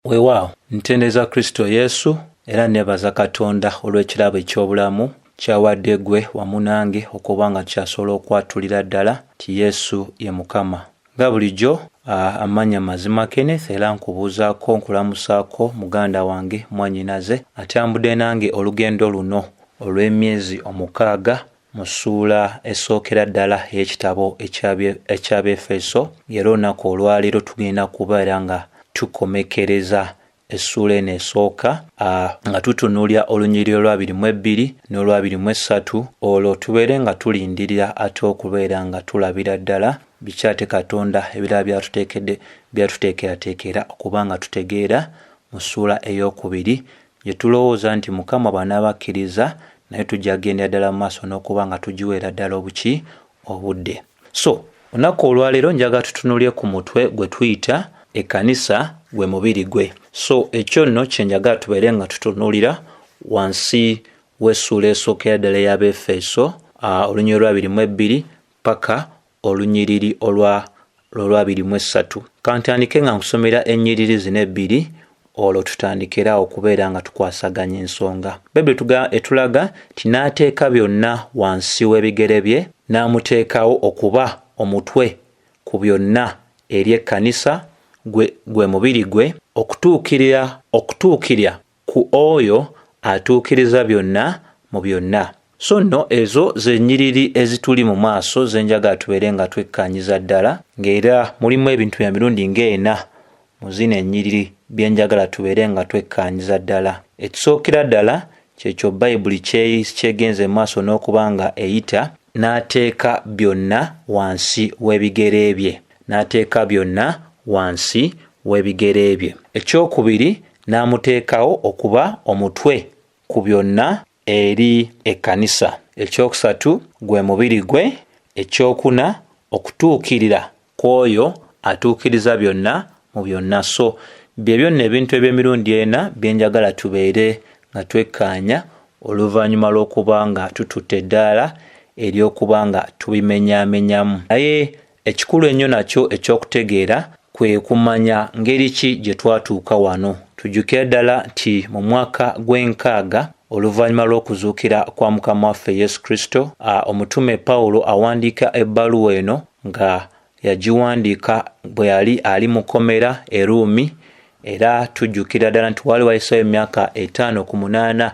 Weewaawo ntendeza Kristo Yesu era nebaza Katonda olw'ekirabo eky'obulamu kyawadde gwe wamu nange okuba nga kyasobola okwatulira ddala ti Yesu ye Mukama. Nga bulijjo amanya mazima Kenneth era nkubuuzaako nkulamusaako muganda wange mwannyinaze atambudde nange olugendo luno olw'emyezi 6 mu ssuula esookera ddala y'ekitabo eky'Abefeso. Era olunaku olwaleero tugenda kubeera nga tukomekereza essuula eno esooka nga tutunuulira olunyiriri olwa22 n'olwa23 olwo tubeere nga tulindirira ate okubeera nga tulabira ddala bikyate Katonda ebirala byatuteekerateekera okuba nga tutegeera mu ssuula ey'okubiri gye tulowooza nti Mukama bw'anaabakkiriza naye tujja kgendera ddala mu maaso n'okuba nga tugiweera ddala obudde. So olunaku olwaleero njaga tutunuulire ku mutwe gwe tuyita ekkanisa gwe mubiri gwe. So ekyo nno kye njagala tubeere nga tutunuulira wansi w'essuula esookera ddala y'Abefeso olunyiriri olwa22 paka olunyiriri olwa23. Kantandike nga nkusomera ennyiriri zino ebbiri olwo tutandikira okubeera nga tukwasaganya ensonga. Bayibuli etulaga nti n'ateeka byonna wansi w'ebigere bye n'amuteekawo okuba omutwe ku byonna eri ekkanisa gwe mubiri gwe okutuukirira ku oyo atuukiriza byonna mu byonna. So nno ezo ze nnyiriri ezituli mu maaso ze njagala tubeere nga twekkaanyiza ddala ng'era mulimu ebintu bya mirundi ng'ena mu zino ennyiriri bye njagala tubeere nga twekkaanyiza ddala. Ekisookera ddala kyekyo Bayibuli kyegenze mu maaso n'okuba nga eyita n'ateeka byonna wansi w'ebigere bye. N'ateeka byonna wansi w'ebigere bye. Ekyokubiri n'amuteekawo okuba omutwe ku byonna eri ekkanisa. Ekyokusatu gwe mubiri gwe. Ekyokuna okutuukirira kw'oyo atuukiriza byonna mu byonna. So bye byonna ebintu eby'emirundi ena bye njagala tubeere nga twekkaanya oluvannyuma lw'okuba nga tututte eddaala ery'okuba nga tubimenyaamenyamu. Naye ekikulu ennyo nakyo eky'okutegeera kwe kumanya ngeri ki gye twatuuka wano. Tujjukire ddala nti mu mwaka gw'enkaaga oluvannyuma lw'okuzuukira kwa Mukama waffe Yesu Kristo, omutume Pawulo awandiika ebbaluwa eno nga yagiwandiika bwe yali ali mu kkomera e Ruumi, era tujjukira ddala nti wali wayiseewo emyaka 5 ku 8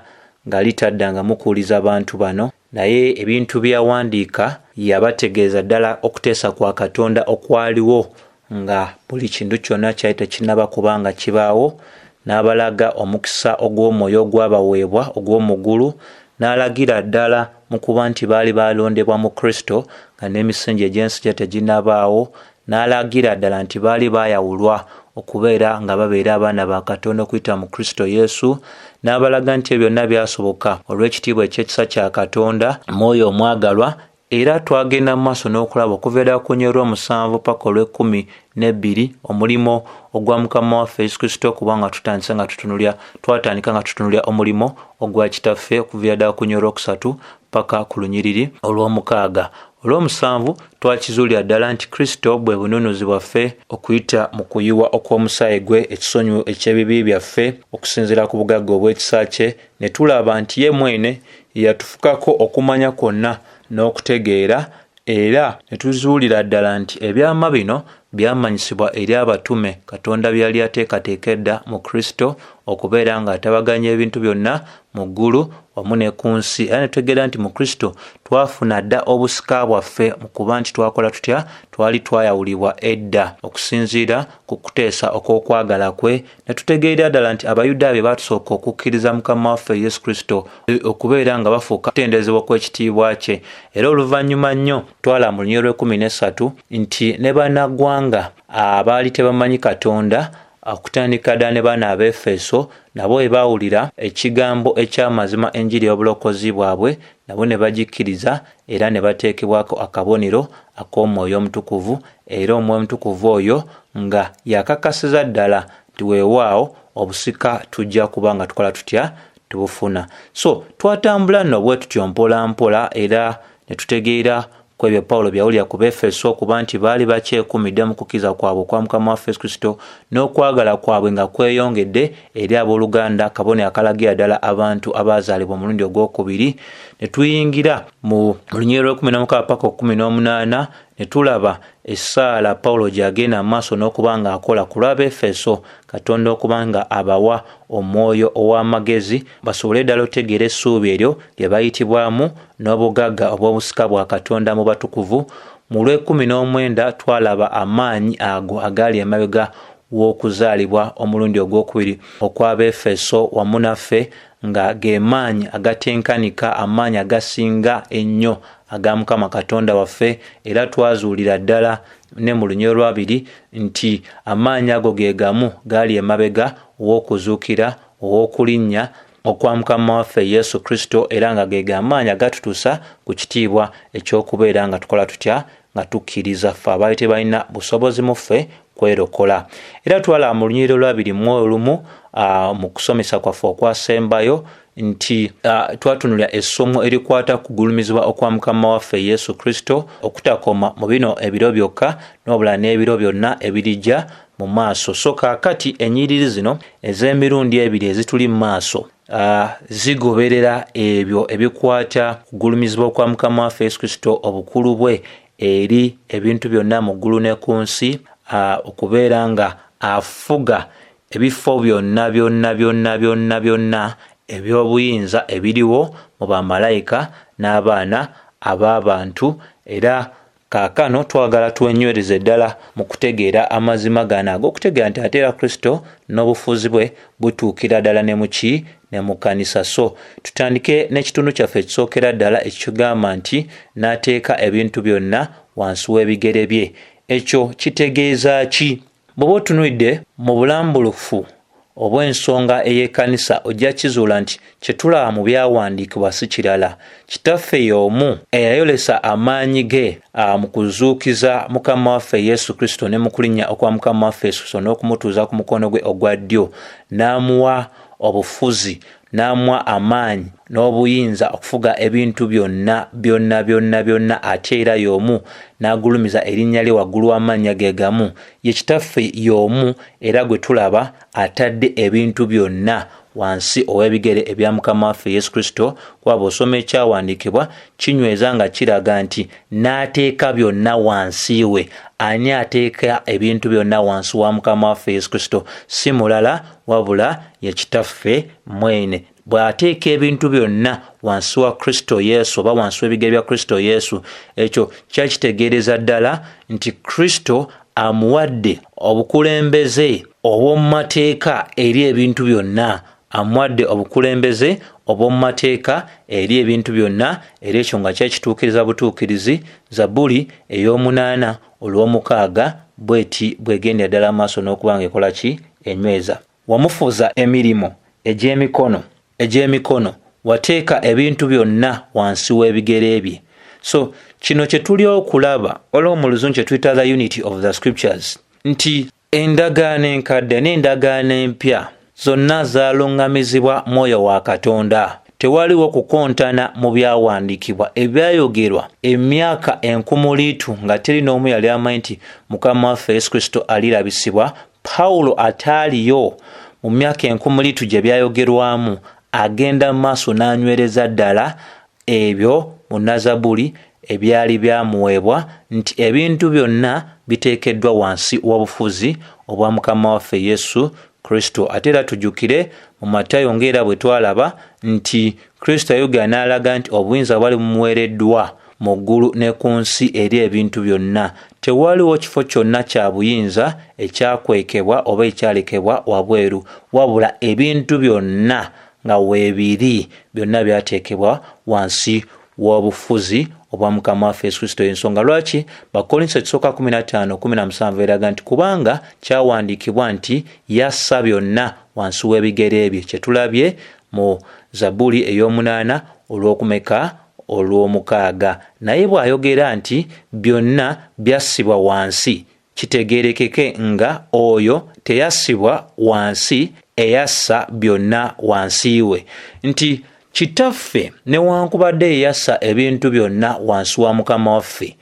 ng'ali taddanga mukuuliza bantu bano, naye ebintu bye yawandiika yabategeeza ddala okuteesa kwa Katonda okwaliwo nga buli kintu kyonna kyali tekinnaba kubanga kibaawo, n'abalaga omukisa ogw'omwoyo ogwabaweebwa ogw'omuggulu, n'alagira ddala mu kuba nti baali balondebwa mu Kristo nga n'emisingi egy'ensi gye teginnabaawo, n'alagira ddala nti baali baayawulwa okubeera nga babeera abaana ba Katonda okuyita mu Kristo Yesu, n'abalaga nti byonna byasoboka olw'ekitiibwa eky'ekisa kya Katonda Mwoyo omwagalwa. Era twagenda mu maaso n'okulaba okuva ku nnyiriri 7 paka 12 omulimo ogwa Mukama waffe Yesu Kristo, kubanga twatandika nga tutunulira omulimo ogwa Kitaffe okuva ddala ku nnyiriri 3 paka ku lunyiriri olw'6. Olw'7 twakizuulira ddala nti Kristo bwe bununuzi bwaffe okuyita mu kuyiwa okw'omusaayi gwe, ekisonyiwo eky'ebibi byaffe okusinziira ku bugagga obw'ekisa kye, ne tulaba nti ye mwene yatufukako okumanya kwonna n'okutegeera, era ne tuzuulira ddala nti ebyama bino byamanyisibwa eri abatume Katonda bye yali ateekateeka edda mu Kristo okubeera nga atabaganya ebintu byonna mu ggulu wamu ne ku nsi. Era ne tutegeera nti mu Kristo twafuna dda obusika bwaffe mu kuba nti twakola tutya, twali twayawulibwa edda okusinziira ku kuteesa okw'okwagala kwe. Ne tutegeera ddala nti Abayudaaya be baatusooka okukkiriza Mukama waffe Yesu Kristo okubeera nga bafuuka kutendezebwa kw'ekitiibwa kye. Era oluvannyuma nnyo twala mu lunyiriri 13 nti ne bannaggwanga abaali tebamanyi Katonda okutandika ddala ne baana Abefeso nabo bwe baawulira ekigambo eky'amazima enjiri y'obulokozi bwabwe, nabo ne bagikkiriza era ne bateekebwako akabonero ak'Omwoyo Omutukuvu. Era Omwoyo Omutukuvu oyo nga yakakasiza ddala nti weewaawo obusika tujja kuba nga tukola tutya, tubufuna. So twatambula nno bwe tutyo mpola mpola, era ne tutegeera ku ebyo Pawulo byawulira ku Befeso okuba nti baali bakyekuumidde mu kukkiriza kwabwe okwa Mukama waffe Yesu Kristo n'okwagala kwabwe nga kweyongedde eri abooluganda, kabone akalagira ddala abantu abaazaalibwa omulundi ogwokubiri. Ne tuyingira mu lunyiriri lw'16 paka 18 ne tulaba essaala Pawulo gy'agenda maaso n'okuba nga akola ku lw'Abefeso, Katonda okuba nga abawa omwoyo ow'amagezi basobole ddala otegeera essuubi eryo lye bayitibwamu n'obugagga obw'obusika bwa Katonda mu batukuvu. Mu lw'19 twalaba amaanyi ago agaali emabega w'okuzaalibwa omulundi ogwokubiri okw'Abefeso wamu naffe, nga ge maanyi agatenkanika, amaanyi agasinga ennyo aga Mukama Katonda waffe. Era twazuulira ddala ne mu lunyiriri lwabiri nti amaanyi ago ge gamu gaali emabega w'okuzuukira ow'okulinnya okwa Mukama waffe Yesu Kristo, era nga ge amaanyi agatutuusa ku kitiibwa eky'okubeera nga tukola tutya, nga tukkiriza ffe abaali tebalina busobozi mu ffe kwerokola. Era twalaba mu lunyiriri lwabiri mu olumu mu kusomesa kwaffe okwasembayo nti twatunulira essomo erikwata ku kugulumizibwa okwa Mukama waffe Yesu Kristo, okutakoma mu bino ebiro byokka n'obula n'ebiro byonna ebirijja mu maaso. So kaakati ennyiriri zino ez'emirundi ebiri ezituli mu maaso zigoberera ebyo ebikwata kugulumizibwa okwa Mukama waffe Yesu Kristo, obukulu bwe eri ebintu byonna mu ggulu ne ku nsi, okubeera nga afuga ebifo byonna byonna byonna byonna byonna eby'obuyinza ebiriwo mu bamalayika n'abaana ab'abantu. Era kaakano twagala twenywereze ddala mu kutegeera amazima gano ag'okutegeera nti ate era Kristo n'obufuzi bwe butuukira ddala ne muki ne mu kkanisa. So tutandike n'ekitundu kyaffe ekisookera ddala ekigamba nti n'ateeka ebintu byonna wansi w'ebigere bye. Ekyo kitegeeza ki? Bw'oba otunuulidde mu bulambulufu obw'ensonga ey'ekkanisa ojja kizuula nti kye tulaba mu byawandiikibwa si kirala. Kitaffe y'omu eyayolesa amaanyi ge mu kuzuukiza Mukama waffe Yesu Kristo ne mu kulinnya okwa Mukama waffe Yesu Kristo n'okumutuuza ku mukono gwe ogwa ddyo, n'amuwa obufuzi, n'amuwa amaanyi n'obuyinza okufuga ebintu byonna byonna byonna byonna, ate era y'omu n'agulumiza erinnya lye waggulu w'amannya ge gamu. Ye kitaffe y'omu era gwe tulaba atadde ebintu byonna wansi ow'ebigere ebya Mukama waffe Yesu Kristo. Kwaba osoma ekyawandiikibwa kinyweza nga kiraga nti n'ateeka byonna wansi we. Ani ateeka ebintu byonna wansi wa Mukama waffe Yesu Kristo? Si mulala wabula ye kitaffe mwene. Bw'ateeka ebintu byonna wansi wa Kristo Yesu oba wansi w'ebigere bya Kristo Yesu, ekyo kyakitegeereza ddala nti Kristo amuwadde obukulembeze obw'omu mateeka eri ebintu byonna. Amuwadde obukulembeze obw'omu mateeka eri ebintu byonna, era ekyo nga kyakituukiriza butuukirizi. Zabbuli ey'omunaana olw'omukaaga bweti bwegenda ddala maaso n'okuba nga ekola ki? Enyweza. Wamufuza emirimu egy'emikono, wateeka ebintu byonna wansi w'ebigere bye. So kino kye tuli okulaba olwo mu luzungu kye tuyita the unity of the scriptures, nti endagaano enkadde n'endagaano empya zonna zaalungamizibwa Mwoyo wa Katonda. Tewaliwo kukontana mu byawandiikibwa ebyayogerwa emyaka enkumuliitu nga teri n'omu yali amanyi nti Mukama waffe Yesu Kristo alirabisibwa. Pawulo ataaliyo mu myaka enkumuliitu gye byayogerwamu, agenda mu maaso n'anywereza ddala ebyo mu Nazabuli ebyali byamuweebwa nti ebintu byonna biteekeddwa wansi w'obufuzi obwa Mukama waffe Yesu Kristo. Ate era tujjukire mu Matayo ng'era bwe twalaba nti Kristo ayogera n'alaga nti obuyinza bwali bumuweereddwa mu ggulu ne ku nsi eri ebintu byonna. Tewaliwo kifo kyonna kya buyinza ekyakwekebwa oba ekyalekebwa wabweru, wabula ebintu byonna nga weebiri byonna byateekebwa wansi w'obufuzi obwa Mukama waffe Yesu Kristo. Ensonga lwaki Bakolinso 15:17 eraga nti kubanga kyawandiikibwa nti yassa byonna wansi w'ebigere bye. Kye tulabye mu Zabbuli ey'omunaana olw'omukaaga. Naye bw'ayogera nti byonna byassibwa wansi, kitegeerekeke nga oyo teyassibwa wansi eyassa byonna wansi we, nti kitaffe newankubadde yassa ebintu byonna wansi wa Mukama waffe,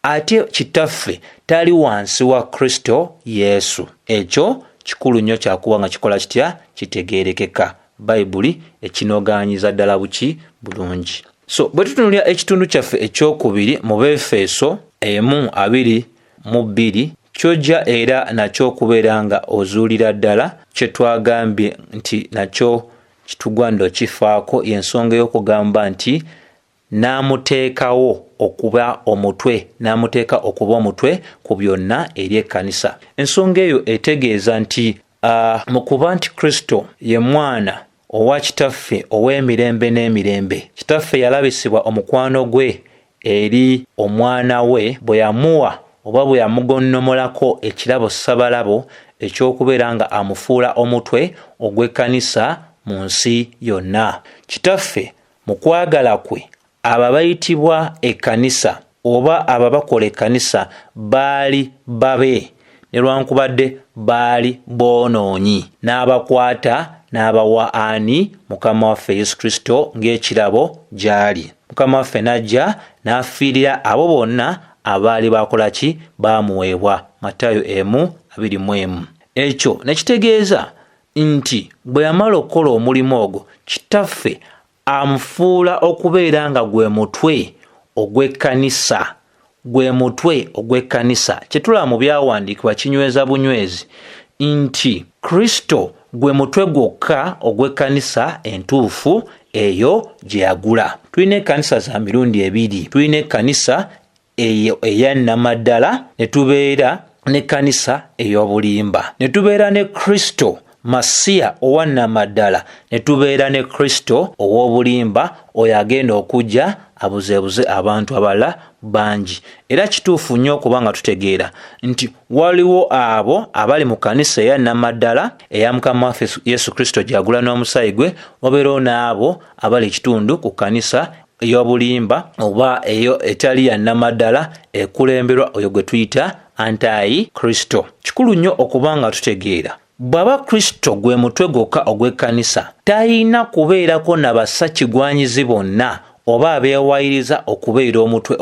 ate kitaffe tali wansi wa Kristo Yesu. Ekyo kikulu nnyo kyakuba nga kikola kitya kitegeerekeka. Bayibuli ekinogaanyiza ddala buki bulungi. So bwe tutunulira ekitundu kyaffe ekyokubiri mu Befeso 1:22 kyojja era nakyo okubeera nga ozuulira ddala kye twagambye nti nakyo kitugwanda okifaako, y'ensonga y'okugamba nti n'amuteekawo okuba omutwe ku byonna eri ekkanisa. Ensonga eyo etegeeza nti mu kuba nti Kristo ye mwana owa kitaffe ow'emirembe n'emirembe, kitaffe yalabisibwa omukwano gwe eri omwana we bwe yamuwa oba bwe yamugonnomolako ekirabo ssabalabo eky'okubeera nga amufuula omutwe ogw'ekkanisa mu nsi yonna. Kitaffe mu kwagala kwe abo abayitibwa ekkanisa oba ababakola ekkanisa baali babe, newankubadde baali boonoonyi, n'abakwata n'abawa ani? Mukama waffe Yesu Kristo ng'ekirabo gy'ali. Mukama waffe n'ajja n'afiirira abo bonna abaali bakola ki? Baamuweebwa. Matayo 1:21. Ekyo ne kitegeeza nti bwe yamala okukola omulimu ogwo, kitaffe amufuula okubeera nga gwe mutwe ogw'ekkanisa. Kye tulaba mu byawandiikibwa kinyweza bunywezi nti Kristo gwe mutwe gwokka ogw'ekkanisa entuufu eyo gye yagula. Tulina ekkanisa za mirundi ebiri. Tulina ekkanisa eyo eya nnamaddala, ne tubeera n'ekkanisa ey'obulimba. Ne tubeera ne Kristo Masiya owa nnamaddala, ne tubeera ne Kristo ow'obulimba, oyo agenda okujja abuzeebuze abantu abalala bangi. Era kituufu nnyo okuba nga tutegeera nti waliwo abo abali mu kkanisa eya nnamaddala eya Mukama waffe Yesu Kristo gy'agula n'omusaayi gwe, wabeerawo n'abo abali ekitundu ku kkanisa ey'obulimba oba eyo etali ya nnamaddala ekulemberwa oyo gwe tuyita anti-Kristo. Kikulu nnyo okuba nga tutegeera bw'aba Kristo gwe mutwe gwokka ogw'ekkanisa, talina kubeerako na bassakigwanyizi bonna oba abeewayiriza okubeera omutwe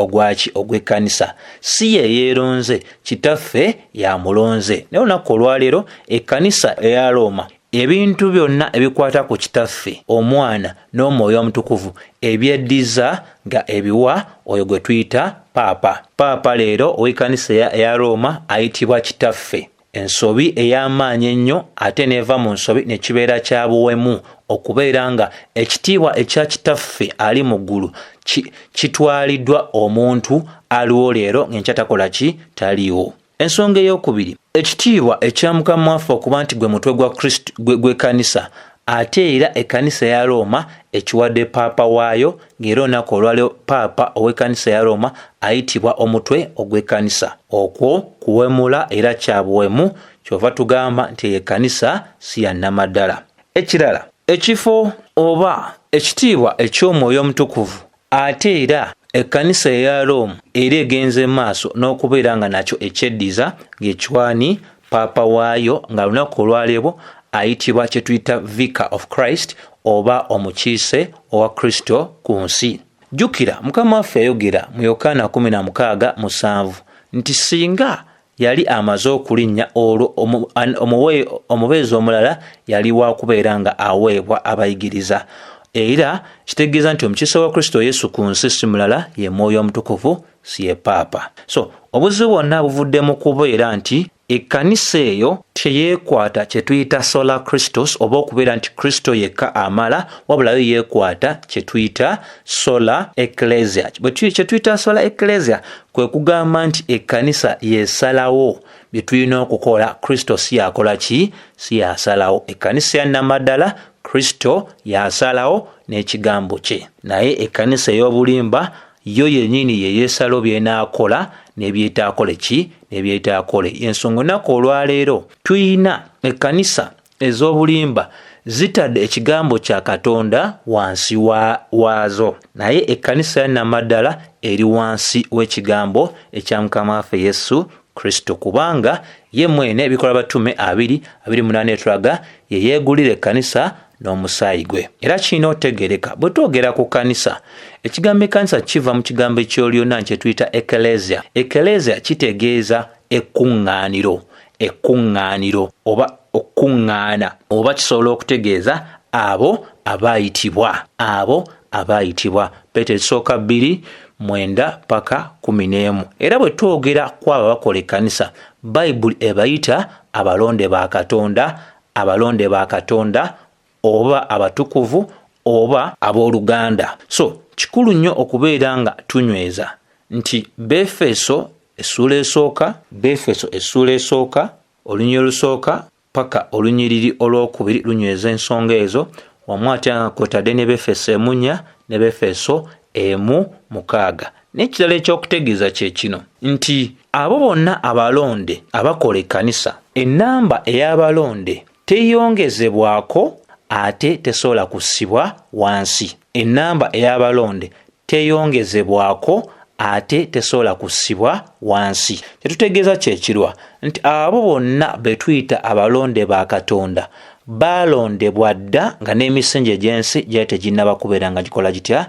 ogw'ekkanisa. Si ye yeeronze, kitaffe yamulonze. Naye olunaku olwaleero ekkanisa eya Roma ebintu byonna ebikwata ku kitaffe, omwana n'omwoyo omutukuvu ebyeddiza nga ebiwa oyo gwe tuyita paapa. Paapa leero ow'ekkanisa eya Roma ayitibwa kitaffe. Ensobi ey'amaanyi ennyo ate neeva mu nsobi ne kibeera kya buwemu okubeera nga ekitiibwa ekya kitaffe ali mu ggulu kitwaliddwa omuntu aliwo leero ng'enkya takola ki? Taliiwo. Ensonga ey'okubiri, ekitiibwa ekya Mukama waffe okuba nti gwe mutwe gwa Kristo gw'ekkanisa, ate era ekkanisa ya Roma ekiwadde paapa waayo, ng'era olunaku olwaleero paapa ow'ekkanisa ya Roma ayitibwa omutwe ogw'ekkanisa. Okwo kuwemula era kya buwemu, kyova tugamba nti ekkanisa si ya nnamaddala. Ekirala, ekifo oba ekitiibwa eky'omwoyo omutukuvu, ate era ekkanisa eya Roma era egenze maaso n'okubeera nga nakyo ekyeddiza ng'ekiwaani paapa waayo, nga lunaku olwaleero ayitibwa kye tuyita Vicar of Christ oba omukiise owa Kristo ku nsi. Jjukira Mukama waffe yayogera mu Yokaana 16:7 nti singa yali amaze okulinnya olwo omubeezi omulala yali wa kubeera nga aweebwa abayigiriza. Era kitegeeza nti omukiise wa Kristo Yesu ku nsi si mulala, ye Mwoyo Omutukuvu, si ye paapa. So obuzibu bwonna buvudde mu kubeera nti ekkanisa eyo teyeekwata kye tuyita sola Christos oba okubeera nti Kristo yekka amala, wabulayo yeekwata kye tuyita sola ecclesia. Kye tuyita sola ecclesia kwe kugamba nti ekkanisa yeesalawo bye tulina okukola, Kristo si yakola ki? Si yasalawo. Ekkanisa ya nnamaddala Kristo yasalawo n'ekigambo kye, naye ekkanisa ey'obulimba yo yennyini ye yeesalo by'enaakola n'ebyetaakole ki? N'ebyetaakole. Y'ensonga olunaku olwaleero tuyina ekkanisa ez'obulimba zitadde ekigambo kya Katonda wansi waazo, naye ekkanisa ya nnamaddala eri wansi w'ekigambo ekya Mukama waffe Yesu Kristo, kubanga ye mwene ebikola batume 2:28 etulaga ye yeegulira ekkanisa n'omusaayi gwe. Era kirina otegereka bwe twogera ku kanisa, ekigambo ekkanisa kiva mu kigambo eky'Oluyonaani kye tuyita ekeleziya. Ekeleziya kitegeeza ekkuŋŋaaniro oba okkuŋŋaana, oba kisobola okutegeeza abo abaayitibwa. Peetero 2:9-11. Era bwe twogera ku abo abakola ekkanisa, Bayibuli ebayita abalonde ba Katonda oba abatukuvu oba abooluganda. So kikulu nnyo okubeera nga tunyweza nti Befeso essuula esooka olunyiriri olusooka paka olunyiriri olwokubiri lunyweza ensonga ezo, wamu ate nga kwotadde ne Befeso 1:4 ne Befeso 1:6. N'ekirala ekyokutegeeza kye kino nti abo bonna abalonde abakola ekkanisa, ennamba ey'abalonde teyongezebwako ate tesobola kussibwa wansi. Ennamba ey'abalonde teyongezebwako ate tesobola kussibwa wansi. Kyetutegeeza kyekirwa nti abo bonna be tuyita abalonde ba Katonda baalondebwa dda nga n'emisingi egy'ensi gyali teginnaba kubeera nga gikola gitya,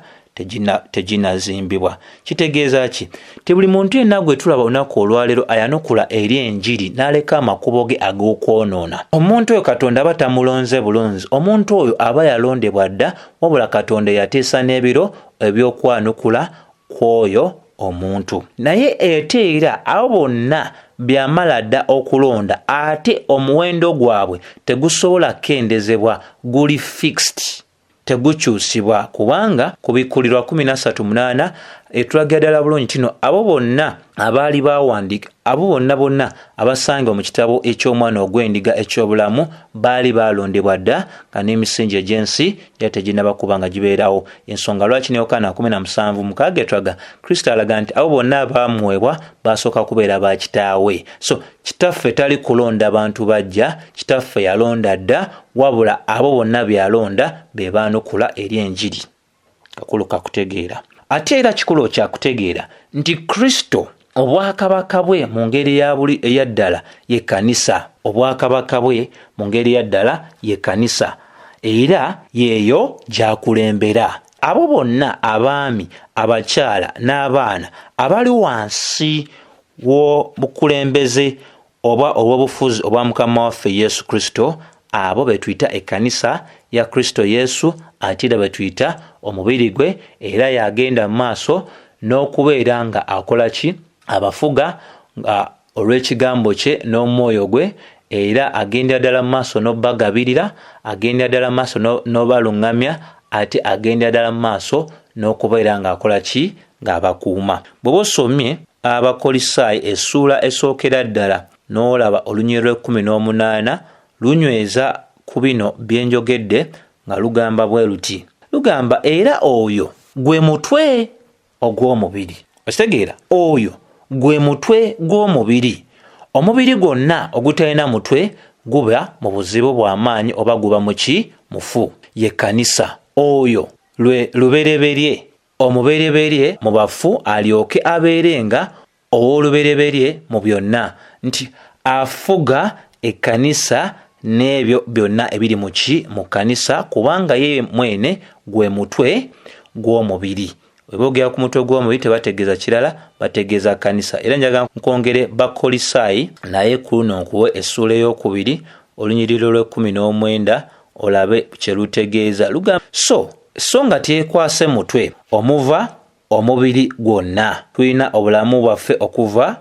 teginnazimbibwa. Kitegeeza ki? Ti buli muntu yenna gwe tulaba olunaku olwaleero ayanukula eri enjiri n'aleka amakubo ge ag'okwonoona, omuntu oyo Katonda aba tamulonze bulunzi. Omuntu oyo aba yalondebwa dda, wabula Katonda yateesa n'ebiro eby'okwanukula kw'oyo omuntu. Naye ate era abo bonna byamala dda okulonda, ate omuwendo gwabwe tegusobola kendezebwa, guli fixed, tegukyusibwa, kubanga ku Bikkulirwa 13:8 etulagira ddala bulungi kino, abo bonna abaali baawandiika, abo bonna abasangibwa mu kitabo eky'Omwana ogw'Endiga eky'obulamu baali baalondebwa dda nga n'emisingi egy'ensi gyali teginnaba kuba nga gibeerawo. Ensonga lwaki ne Yokaana 17:6 etulaga Kristo alaga nti abo bonna abaamuweebwa baasooka kubeera ba kitaawe. So kitaffe tali kulonda bantu bajja, kitaffe yalonda dda, wabula abo bonna byalonda be baanukula eri enjiri. Kakulu kakutegeera. Ate era kikulu kya kutegeera nti Kristo obwakabaka bwe mu ngeri eya ddala ye kkanisa. Obwakabaka bwe mu ngeri eya ddala ye kkanisa, era yeeyo gy'akulembera. Abo bonna abaami, abakyala n'abaana abali wansi w'obukulembeze oba obw'obufuzi obwa Mukama waffe Yesu Kristo, abo be tuyita ekkanisa ya Kristo Yesu, ate era be tuyita omubiri gwe, era yagenda mu maaso n'okubeera nga akola ki? Abafuga olw'ekigambo kye n'omwoyo gwe, era agenda ddala mu maaso n'obbagabirira, agenda ddala mu maaso n'obaluŋŋamya, ate agenda ddala mu maaso n'okubeera ng'akola ki? Ng'abakuuma. Bw'oba osomye Abakolisaayi essuula esookera ddala n'olaba olunyiriri 18 lunyweza ku bino bye njogedde nga lugamba bwe luti. Lugamba era oyo gwe mutwe ogw'omubiri. Okitegeera? Oyo gwe mutwe gw'omubiri. Omubiri gwonna ogutalina mutwe guba mu buzibu bw'amaanyi oba guba mufu. Ye kkanisa. Oyo lubereberye, omubereberye mu bafu, alyoke abeerenga ow'olubereberye mu byonna, nti afuga ekkanisa n'ebyo byonna ebiri mu kkanisa, kubanga ye mwene gwe mutwe gw'omubiri. Bwe boogera ku mutwe gw'omubiri tebategeeza kirala, bategeeza kkanisa. Era njagala nkwongere Bakolisaayi naye ku luno nkuwe essuula ey'okubiri olunyiriri olw'19 olabe kye lutegeeza. Lugamba so nga tekwase mutwe omuva omubiri gwonna. Tulina obulamu bwaffe okuva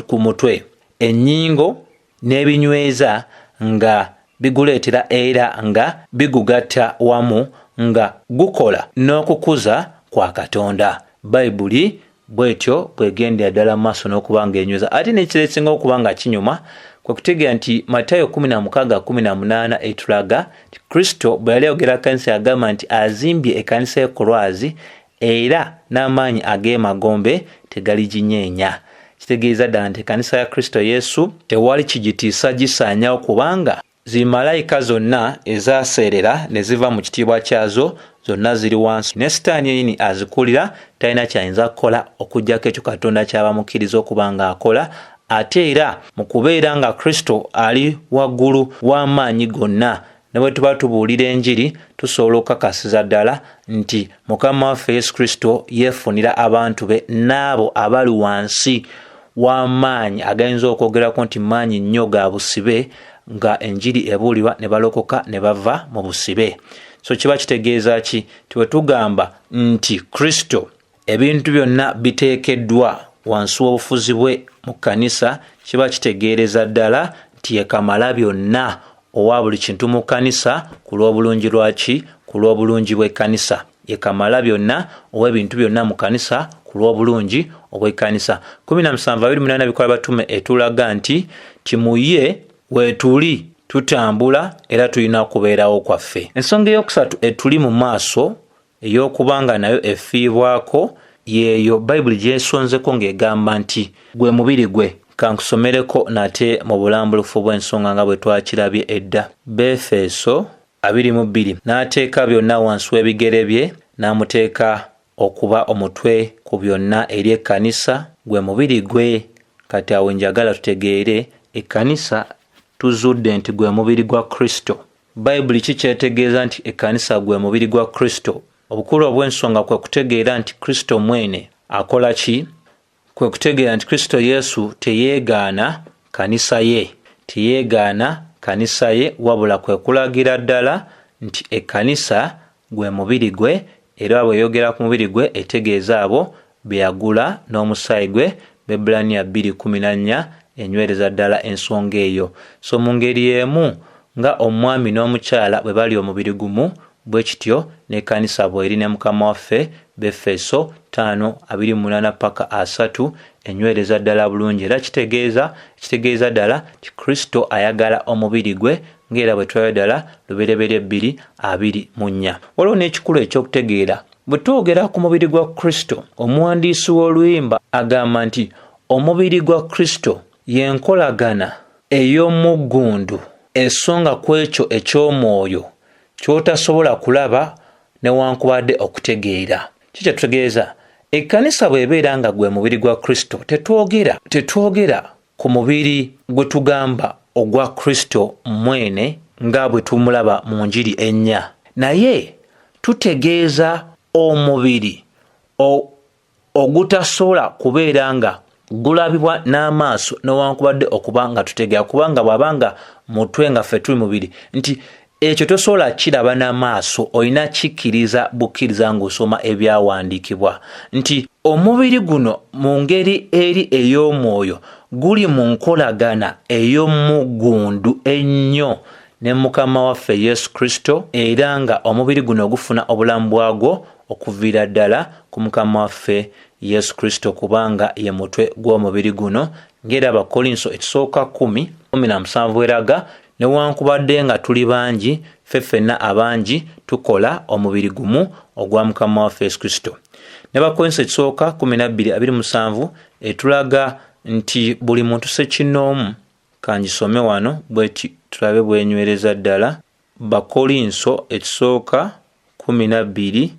ku mutwe, ennyingo n'ebinyweza nga biguleetera era nga bigugatta wamu nga gukola n'okukuza kwa Katonda. Bayibuli bwetyo bwegendera ddala mu maaso n'okuba ng'enyweza. Ate n'ekirala ekisinga okuba nga kinyuma kwe kutegeera nti Matayo 16:18 etulaga nti Kristo bwe yali ayogera kkanisa yagamba nti azimbye ekkanisa y'ekolwazi era n'amaanyi ag'emagombe tegaliginyeenya. Kitegeeza ddala nti ekkanisa ya Kristo Yesu tewali kigitiisa gisaanyawo, kubanga zimalayika zonna ezaaseerera ne ziva mu kitiibwa kyazo zonna ziri wansi, ne Sitaani yennyini azikulira talina kyayinza kukola okuggyako ekyo Katonda ky'abamukkiriza okuba ng'akola. Ate era mu kubeera nga Kristo ali waggulu w'amaanyi gonna ne bwe tuba tubuulira enjiri tusobola okukakasiza ddala nti Mukama waffe Yesu Kristo yeefunira abantu be n'abo abali wansi w'amaanyi agayinza okwogerako nti maanyi nnyo ga busibe, nga enjiri ebuulirwa ne balokoka ne bava mu busibe. So kiba kitegeeza ki? Bwe tugamba nti Kristo ebintu byonna biteekeddwa wansi w'obufuzi bwe mu kkanisa, kiba kitegeereza ddala nti ye Kamalabyonna owa buli kintu mu kkanisa ku lw'obulungi lwaki? Ku lw'obulungi bw'ekkanisa. Ye Kamalabyonna ow'ebintu byonna mu kkanisa ku lw'obulungi obw'ekkanisa. 17:28 Ebikolo by'Abatume etulaga nti timuye weetuli tutambula era tulina kubeerawo kwaffe. Ensonga eyokusatu etuli mu maaso ey'okubanga nayo efiibwako yeeyo Bayibuli gyesonzeko ng'egamba nti gwe mubiri gwe. Kankusomereko nate mu bulambulufu bw'ensonga nga bwe twakirabye edda. Befeso 2:2 n'ateeka byonna wansi w'ebigere bye, n'amuteeka okuba omutwe ku byonna eri ekkanisa, gwe mubiri gwe. Kati awo njagala tutegeere ekkanisa tuzudde nti gwe mubiri gwa Kristo. Bayibuli kikyetegeeza nti ekkanisa gwe mubiri gwa Kristo. Obukulu obw'ensonga kwe kutegeera nti Kristo mwene akola ki? Kwe kutegeera nti Kristo Yesu teyeegaana kanisa ye. Teyeegaana kanisa ye, wabula kwe kulagira ddala nti ekkanisa gwe mubiri gwe, era bw'eyogera ku mubiri gwe etegeeza abo be yagula n'omusaayi gwe. Bebulaniya 2:14 enywereza ddala ensonga eyo. So mu ngeri emu nga omwami n'omukyala bwe bali omubiri gumu, bwe kityo n'ekkanisa bw'eri ne Mukama waffe. Befeso 5:28-3 enywereza ddala bulungi, era kitegeeza ddala ti Kristo ayagala omubiri gwe ng'era bwe twayogera ddala Lubereberye 2:24. Waliwo n'ekikulu ekyokutegeera bwe twogera ku mubiri gwa Kristo, omuwandiisi w'oluyimba agamba nti omubiri gwa Kristo y'enkolagana ey'omuggundu esonga ku ekyo eky'omwoyo ky'otasobola kulaba newankubadde okutegeera. Kiki kitegeeza? Ekkanisa bw'ebeera nga gwe mubiri gwa Kristo, tetwogera ku mubiri gwe tugamba ogwa Kristo mwene nga bwe tumulaba mu njiri ennya, naye tutegeeza omubiri ogutasobola kubeera nga gulabibwa n'amaaso newankubadde okuba nga tutegeera, kubanga bw'abanga mutwe nga ffe tuli mubiri, nti ekyo tosobola kiraba n'amaaso, olina kikkiriza bukkiriza ng'osoma ebyawandiikibwa nti omubiri guno mu ngeri eri ey'omwoyo guli mu nkolagana ey'omuggundu ennyo ne Mukama waffe Yesu Kristo, era nga omubiri guno gufuna obulamu bwagwo okuviira ddala ku Mukama waffe Yesu Kristo, kubanga ye mutwe gw'omubiri guno, ng'era Abakolinso 10:17 eraga, newankubadde nga tuli bangi, ffenna abangi tukola omubiri gumu ogwa Mukama waffe Yesu Kristo. Ne Bakolinso 12:27 etulaga nti buli muntu sekinnoomu. Kangisome wano bweti tulabe bwenywereza ddala. Bakolinso 12:27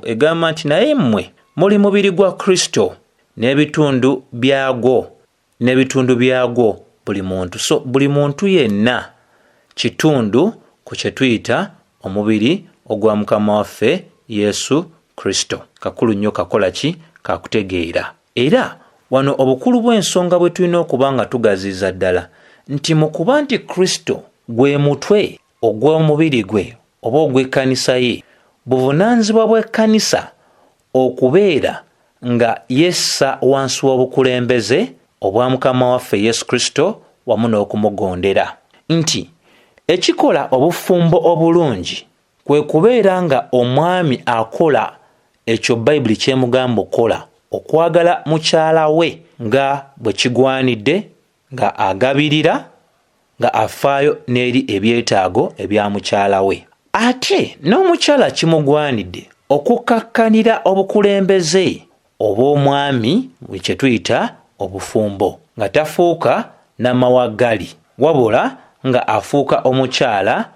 egamba nti naye mmwe muli mubiri gwa Kristo n'ebitundu byagwo buli muntu. So buli muntu yenna kitundu ku kye tuyita omubiri ogwa Mukama waffe Yesu Kristo. Kakulu nnyo kakola ki? Kakutegeera. Era wano obukulu bw'ensonga bwe tulina okuba nga tugaziza ddala nti mu kuba nti Kristo gwe mutwe ogw'omubiri gwe oba ogw'ekkanisa ye, buvunaanyizibwa bw'ekkanisa okubeera nga yessa wansi w'obukulembeze obwa Mukama waffe Yesu Kristo wamu n'okumugondera. Nti ekikola obufumbo obulungi kwe kubeera nga omwami akola ekyo Bayibuli kyemugamba okola, okwagala mukyala we nga bwe kigwanidde, nga agabirira, nga afaayo n'eri ebyetaago ebya mukyala we. Ate n'omukyala kimugwanidde okukakkanira obukulembeze obw'omwami kye tuyita obufumbo, nga tafuuka n'amawagali, wabula nga afuuka omukyala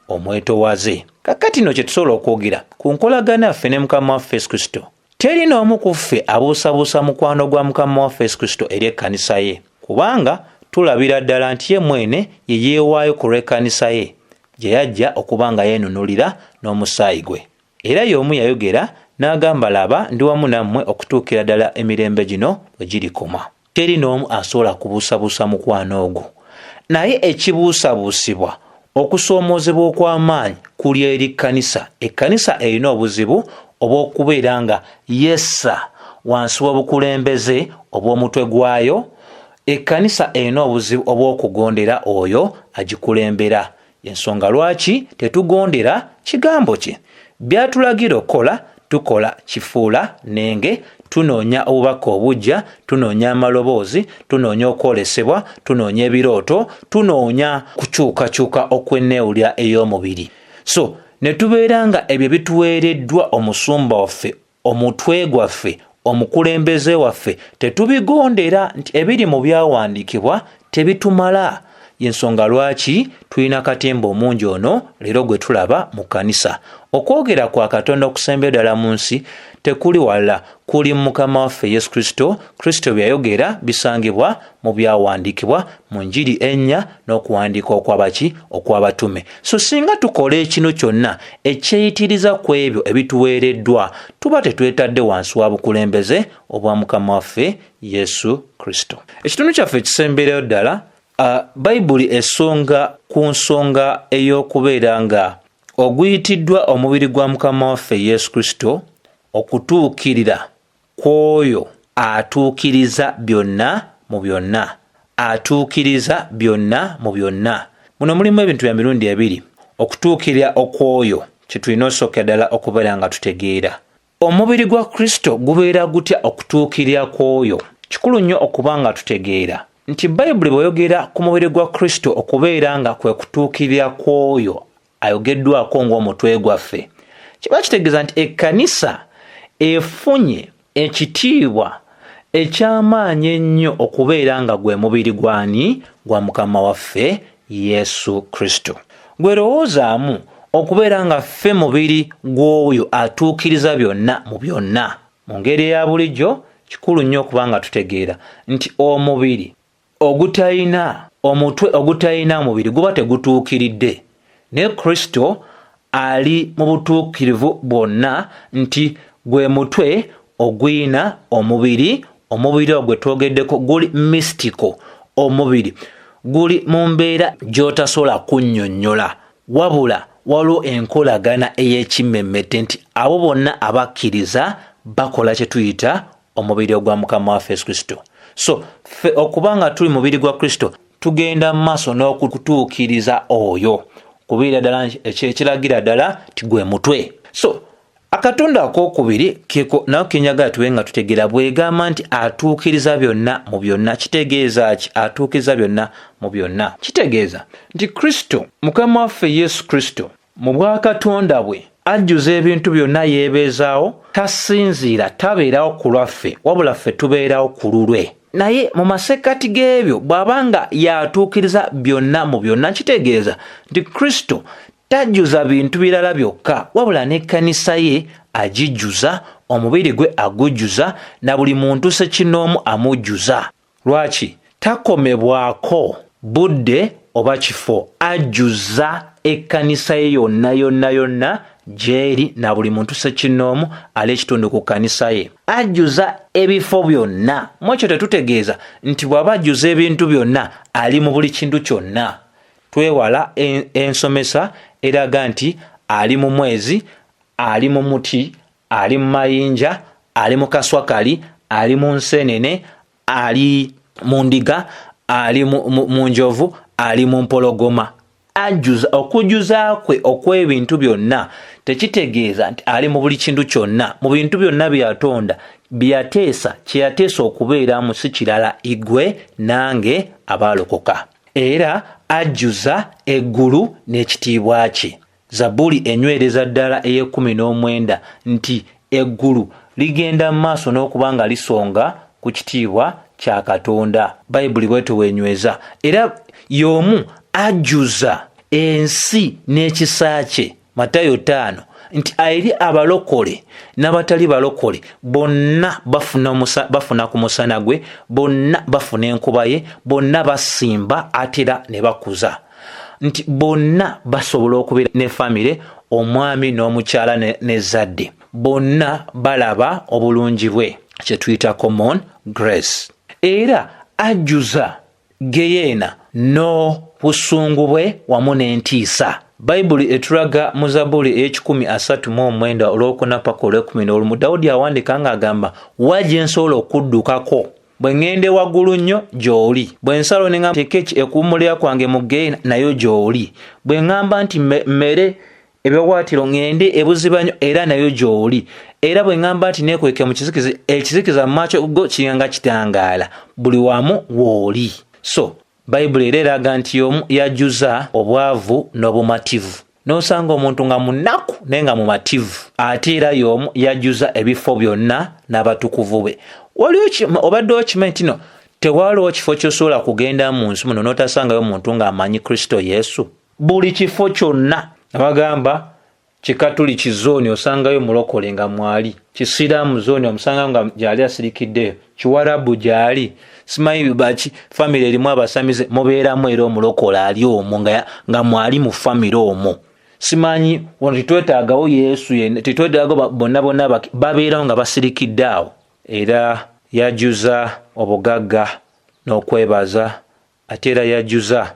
omwetowaze. Kakati no kye tusobola okwogera ku nkolagana yaffe ne Mukama waffe Yesu Kristo. Teri n'omu ku ffe abuusabuusa mukwano gwa Mukama waffe Yesu Kristo eri ekkanisa ye, kubanga tulabira ddala nti ye mwene ye yeewaayo ku lw'ekkanisa ye gye yajja okuba nga yeenunulira n'omusaayi gwe. Era y'omu yayogera n'agamba, laba ndi wamu nammwe okutuukira ddala emirembe gino bwe girikoma. Teri n'omu asobola kubuusabuusa mukwano ogwo. Naye ekibuusabuusibwa, okusoomoozebwa okw'amaanyi kuli eri kkanisa. Ekkanisa erina obuzibu obw'okubeera nga yessa wansi w'obukulembeze obw'omutwe gwayo. Ekkanisa erina obuzibu obw'okugondera oyo agikulembera. Ensonga lwaki tetugondera kigambo kye. By'atulagira okukola tukola kifuula nenge, tunoonya obubaka obujja, tunoonya amaloboozi, tunoonya okwolesebwa, tunoonya ebirooto, tunoonya kukyukakyuka okw'enneewulira ey'omubiri. So ne tubeera nga ebyo bituweereddwa omusumba waffe, omutwe gwaffe, omukulembeze waffe, tetubigondera, nti ebiri mu byawandiikibwa tebitumala. Y'ensonga lwaki tulina katemba omungi ono leero gwe tulaba mu kkanisa. Okwogera kwa Katonda okusembera ddala mu nsi tekuli wala, kuli mu Mukama waffe Yesu Kristo. Kristo bye yayogera bisangibwa mu byawandiikibwa, mu Njiri ennya n'okuwandiika okw'abatume. So singa tukola ekino kyonna ekyeyitiriza ku ebyo ebituweereddwa, tuba tetwetadde wansi wa bukulembeze obwa Mukama waffe Yesu Kristo. Ekitundu kyaffe kisemberayo ddala Bayibuli esonga ku nsonga ey'okubeera nga oguyitiddwa omubiri gwa Mukama waffe Yesu Kristo okutuukirira kw'oyo atuukiriza byonna mu byonna. Atuukiriza byonna mu byonna. Muno mulimu ebintu bya mirundi ebiri. Okutuukirira okw'oyo kye tulina osooka ddala okubeera nga tutegeera. Omubiri gwa Kristo gubeera gutya okutuukirira kw'oyo? Kikulu nnyo okuba nga tutegeera nti Bayibuli bw'oyogera ku mubiri gwa Kristo okubeera nga kwe kutuukirira kw'oyo ayogeddwako ng'omutwe gwaffe, kiba kitegeeza nti ekkanisa efunye ekitiibwa eky'amaanyi ennyo okubeera nga gwe mubiri gwani? Gwa Mukama waffe Yesu Kristo. Gwe lowoozaamu okubeera nga ffe mubiri gw'oyo atuukiriza byonna mu byonna. Mu ngeri eya bulijjo kikulu nnyo okuba nga tutegeera nti omubiri ogutayina omutwe ogutayina mubiri guba tegutuukiridde. Ne Kristo ali mu butuukirivu bwonna nti gwe mutwe ogwina omubiri. Omubiri ogwe twogeddeko guli mystical. Omubiri guli mu mbeera gy'otasobola kunnyonnyola, wabula waliwo enkolagana ey'ekimmemmette nti abo bonna abakkiriza bakola kye tuyita omubiri ogwa Mukama waffe Yesu Kristo. So ffe okuba nga tuli mubiri gwa Kristo tugenda mu maaso n'okutuukiriza oyo, kubeera ddala ekiragira ddala ti gwe mutwe. So akatonda ak'okubiri keko nawo kenyagala tube nga tutegeera bw'egamba nti atuukiriza byonna mu byonna. Kitegeeza ki atuukiriza byonna mu byonna? Kitegeeza nti Kristo, Mukama waffe Yesu Kristo, mu bwakatonda bwe ajjuza ebintu byonna yeebeezaawo, tasinziira, tabeerawo ku lwaffe, wabula ffe tubeerawo ku lulwe. Naye mu masekkati g'ebyo bw'aba nga yatuukiriza byonna mu byonna, kitegeeza nti Kristo tajjuza bintu birala byokka, wabula n'ekkanisa ye agijjuza, omubiri gwe agujjuza, na buli muntu ssekinnoomu amujjuza. Lwaki? Takomebwako budde oba kifo, ajjuza ekkanisa ye yonna gyeri na buli muntu ssekinnoomu ali ekitundu ku kkanisa ye. Ajjuza ebifo byonna. Mu ekyo tetutegeeza nti bw'aba ajjuza ebintu byonna ali mu buli kintu kyonna. Twewala ensomesa eraga nti ali mu mwezi, ali mu muti, ali mu mayinja, ali mu kaswakali, ali mu nsenene, ali mu ndiga, ali mu njovu, ali mu mpologoma. Ajjuza, okujjuza kwe okw'ebintu byonna tekitegeeza nti ali mu buli kintu kyonna. Mu bintu byonna byatonda byateesa, kyeyateesa okubeeramu si kirala igwe nange abaalokoka. Era ajjuza eggulu n'ekitiibwa kye. Zabbuli enywereza ddala ey'e19 nti eggulu ligenda mu maaso n'okuba nga lisonga ku kitiibwa kya Katonda. Bayibuli bwetyo bwenyweza. Era y'omu ajjuza ensi n'ekisa kye. Matayo 5 nti eri abalokole n'abatali balokole bonna bafuna ku musana gwe, bonna bafuna enkuba ye, bonna basimba atera ne bakuza, nti bonna basobola okubeera ne famire, omwami n'omukyala n'ezzadde, bonna balaba obulungi bwe, kye tuyita common grace. Era ajjuza geyeena n'obusungu bwe wamu n'entiisa. Bayibuli etulaga mu Zabbuli 139 olwokuna paka olw'ekumi. Dawudi awandiika ng'agamba, wa gye nsobola okuddukako bwe ŋŋende waggulu nnyo gy'oli, bwe nsalo ne ŋŋamba teeka ekuwummulira kwange mu geyeena nayo gy'oli, bwe ŋŋamba nti mmere ebiwawaatiro ŋŋende ebuzibanyo era nayo gy'oli, era bwe ŋŋamba nti neekweke mu kizikiza, ekizikiza mu maaso go kiranga kitangaala, buli wamu w'oli. So Bayibuli era eraga nti omu yajjuza obwavu n'obumativu, n'osanga omuntu nga munaku naye nga mumativu, ate era y'omu yajjuza ebifo byonna n'abatukuvu be. Obadde okimanyi nti no tewaaliwo kifo ky'osobola kugenda mu nsi muno n'otasangayo omuntu ng'amanyi Kristo Yesu? Buli kifo kyonna abagamba Kikatuliki zooni osangayo mulokole nga mwali, Kisiraamu zooni omusangayo nga gyali asirikiddeyo, Kiwarabu gyali, simanyi baki famire erimu abasamize mubeeramu era omulokole ali omwo nga mwali mu famire omwo. Simanyi titwetaagawo Yesu yenna, titwetaagawo bonna babeerawo nga basirikidde awo. Era yajjuza obugagga n'okwebaza, ate era yajjuza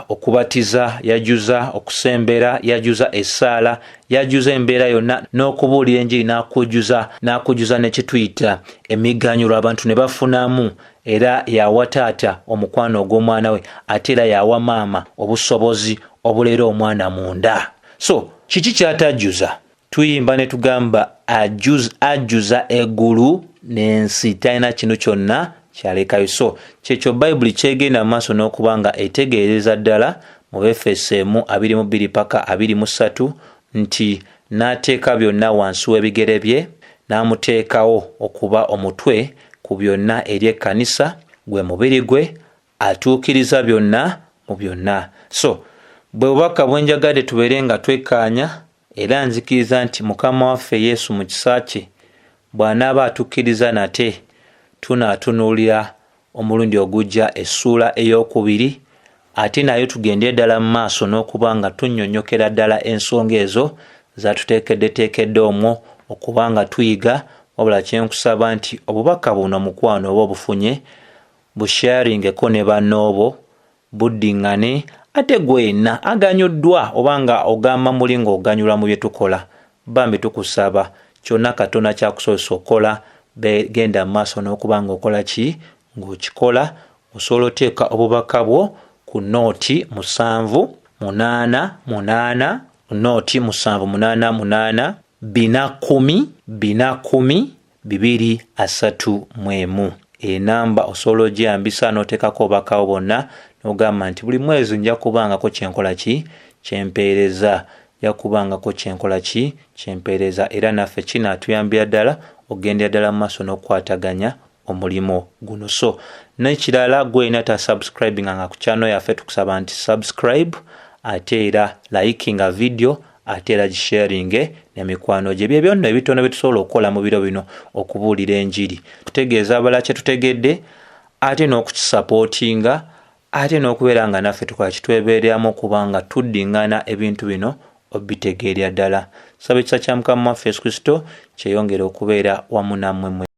okubatiza, yajjuza okusembera, yajjuza essaala, yajjuza embeera yonna n'okubuulira enjiri, n'akujjuza ne kituyita emiganyulo abantu ne bafunamu. Era yawa taata omukwano ogw'omwana we, ate era yawa maama obusobozi obuleera omwana munda. So kiki kyatajjuza? Tuyimba ne tugamba ajjuza eggulu n'ensi, talina kino kyonna kyalekayo. So kyekyo Bayibuli kyegenda mu maaso n'okuba nga etegeereza ddala mu Efeso 2:2 paka 23 nti n'ateeka byonna wansi w'ebigere bye, n'amuteekawo okuba omutwe ku byonna eri ekkanisa, gwe mubiri gwe, atuukiriza byonna mu byonna. So bwe bubaka bwe njagadde tubeere nga twekkaanya, era nzikiriza nti Mukama waffe Yesu mu kisa kye bw'anaaba atukkiriza nate tunaatunuulira omulundi ogujja essuula ey'okubiri, ate nayo tugende ddala mu maaso n'okuba nga tunnyonnyokera ddala ensonga ezo zatuteekeddeteekedde omwo okuba nga tuyiga. Wabula kyenkusaba nti obubaka buno mukwano oba obufunye busharingeko ne bannoobo, buddiŋŋane, ate gwenna aganyuddwa oba nga ogamba muli ng'oganyulwa mu bye tukola, bambi tukusaba kyonna Katonda kyakusobozesa okola, genda mu maaso n'okuba ng'okola ki? Ng'okikola. Osobola oteeka obubaka bwo ku nooti 788, nooti 788 410 enamba osobola ogyeyambisa n'oteekako obubaka bwonna n'ogamba nti buli mwezi nja kubangako kyenkola ki? Kyempeereza. Nja kubangako kyenkola ki? Kyempeereza. Era naffe kinaatuyambira ddala ogendera ddala mu maaso n'okukwataganya omulimu guno. So n'ekirala gwena ta subscribing nga ku channel yaffe tukusaba nti subscribe, ate era likinga video, ate era gisharinge n'emikwano gye. Bye byonna ebitono bye tusobola okukola mu biro bino okubuulira enjiri, kutegeeza abala kye tutegedde, ate n'okukisapootinga, ate n'okubeera nga naffe tukola kitwebeereramu okuba nga tuddiŋŋana ebintu bino obitegeerya ddala. Saba ekisa kya Mukama waffe Yesu Kristo kyeyongera okubeera wamu nammwe.